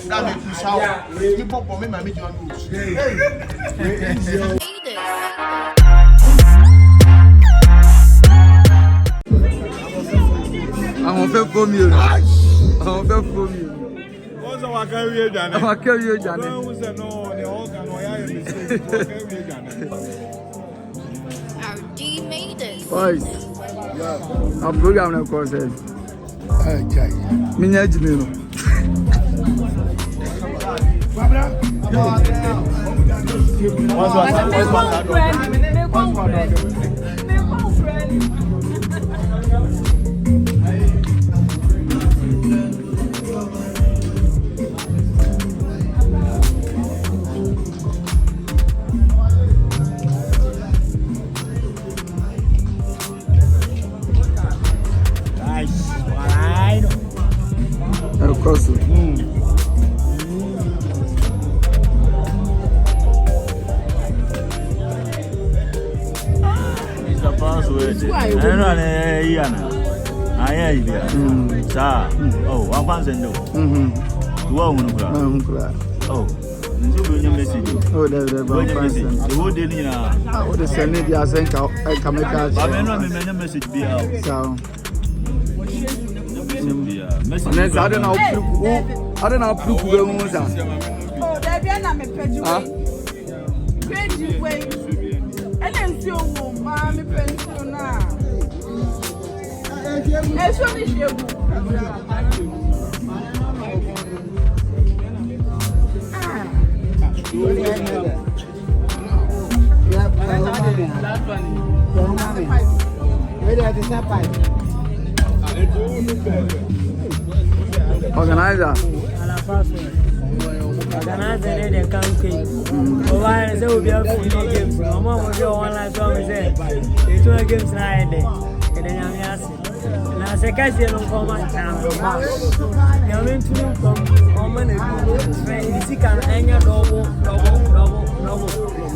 That makes me shower. People for me, my meat on I'm on for you. I'm on for you. What's our career done? Our career done. RD made it. Boys, our program of course is Minajimino. Of course. Mr. Password. I don't know. I am here. Sir. Oh, 1 pound. Oh, you message. Oh, the message. The whole day now. Oh, the Senate, I think I can make a message be out. So, Message. I don't know proof who was that. Oh, there be an amepedju. Crazy way. And then feel mommy pencil now. It's only you. Organizer. Organizer the country. Why is there be a free games? No more will be online so we say. It's two games now there. And then I'm asking. Na se kasi no come and town. You mean to come on and you see can anya double.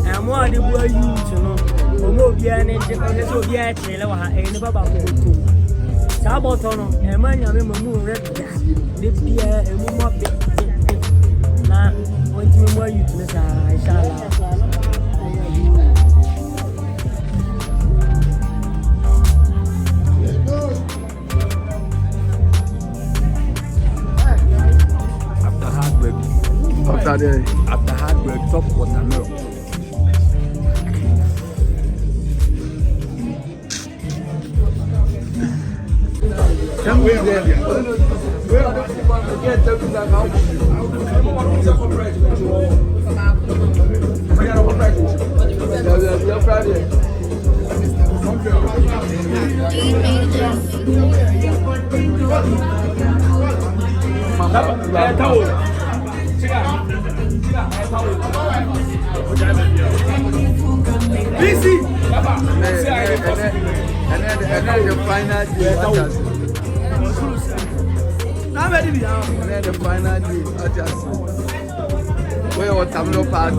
And more the boy you to know. Omo bia na je so bia tele wa ha eni baba ko to. Sabotono e manya me mu red de bia e mu mo be. Na won ti mo you to sa inshallah. After hard work, top watermelon. Come with them. Busy. And then the final day. And then the final day. I just where watermelon part.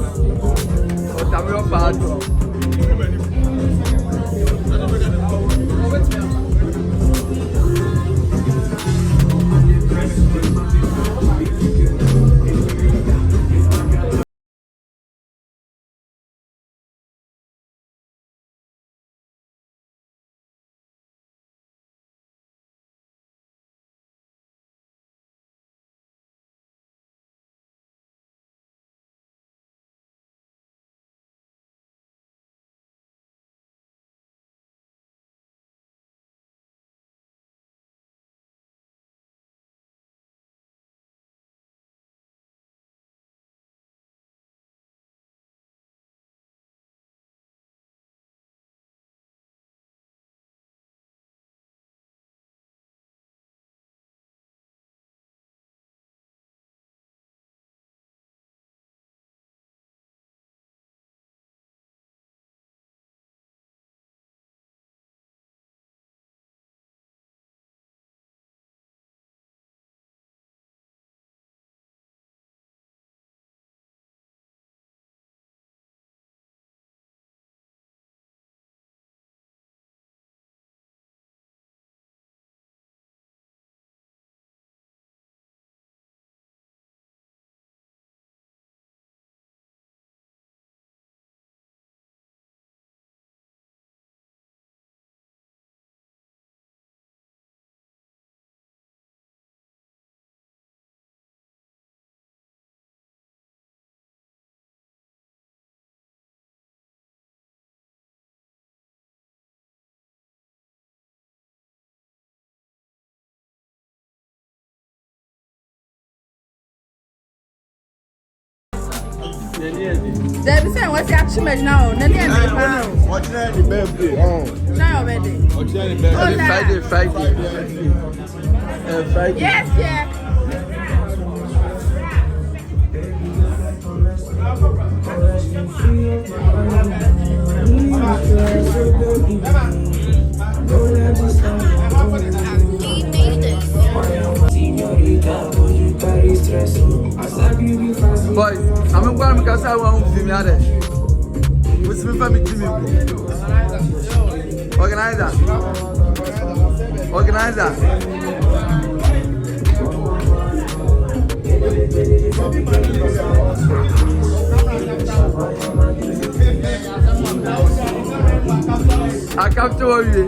There be saying what's your chimage now? Nani and the pound. What's the birthday? Oh. Now already. What's the birthday? Friday. Yes, yeah. Boy, I'm going to go to the what's my family team? Organizer. I come to you.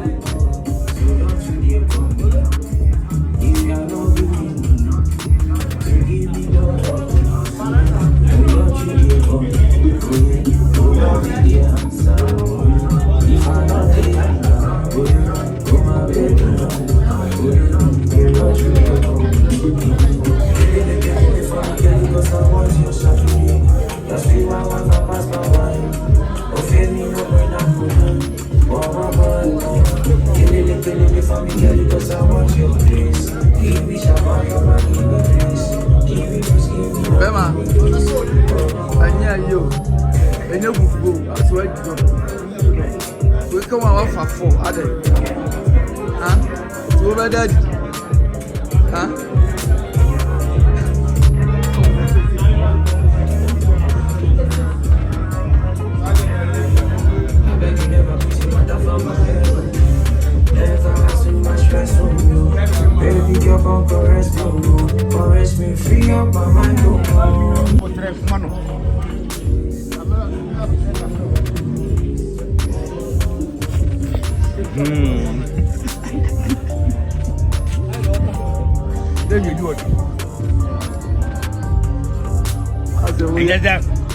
Bema, anya yo, enya bufu, aso ajo. We come out for 4, ade. Huh? So bad daddy. Huh? Baby girl, come caress me, free up my mind. Manu. Then you do it.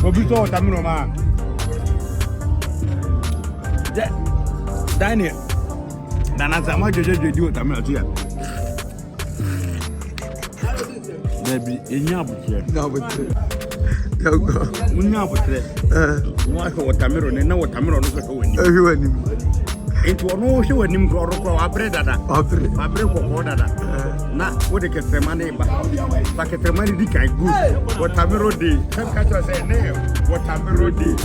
Bobito Tamino man. Daniel. Nana ma jeje do Tamino to ya. Baby, enya abuke. No, but go. Munya abuke. Wa ko Tamino ne na Tamino no ko wani. Everyone. Into no she wani mko ro abre dada. Abre ko dada. Na wo de ketrema ne ba. Ba ketrema di kai good. Tamino de. Kan ka to say ne Tamino de.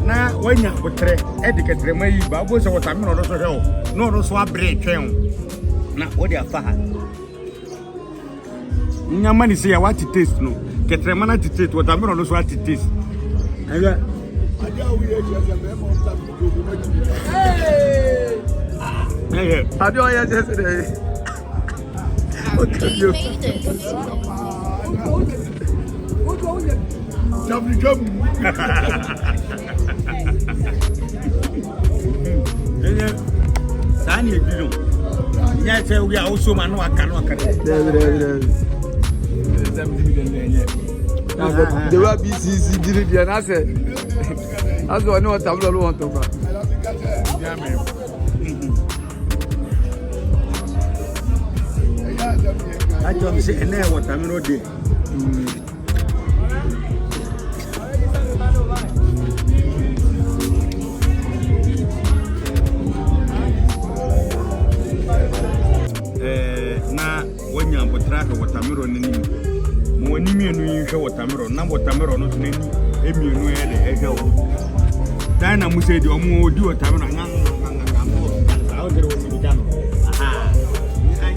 Na wanya abuke e de ketrema yi ba bo se Tamino no so he no so abre twen. Na wo de afa ha. Nyama ni say ya what taste no. Ketrema na taste Tamino no so what taste. Aya Hey! How do I just say? Our team made it. Sani ebido. Nya say we are also man no aka. The wa BCC did it and I said that's what no Tamilo want to go. I don't say any what Tamino did. Na when you are track of Tamiro Nini, when you show Tamiro, number Tamiro not Nini, Emu, a girl. Diana Musa, you more do a Tamiro. How there was to be done. Aha.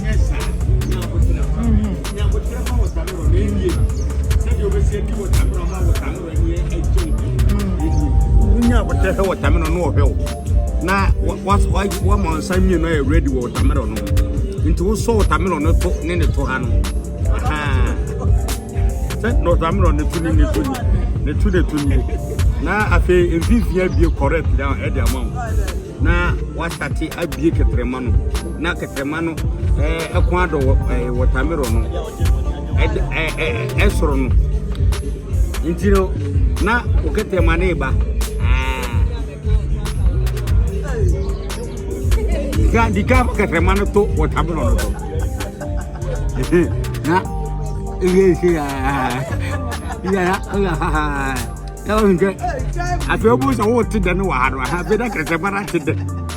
Yes, sir. Now, what Tamiro Nini said you were saying what Tamiro was Tamiro and you know what Tamiro no help. Now, what's why one man sign you know ready with Tamiro no. Into so Tamilo no to nene to hano. Aha. Set no Tamilo ne tuni ne tuni. Na afi envivia bi correct down at the amount. Na what start abi ketremano. Na ketremano akwado Tamilo no. Esoro no. Intino na oketemane ba. Di cap che tremano to what happened on the I feel most of what to the no one. I have been a catch to the.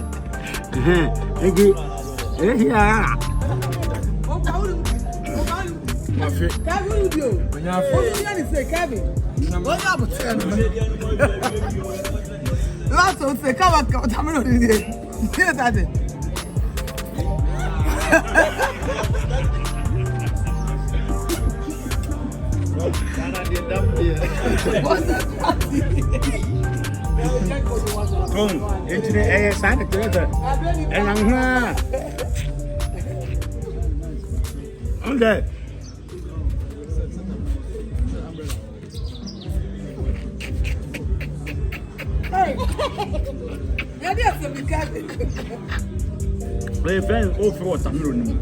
Into the air side together. And I'm here. Okay. Hey, yeah, that's a big guy. Play friend over what I'm doing.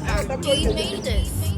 Our team made it.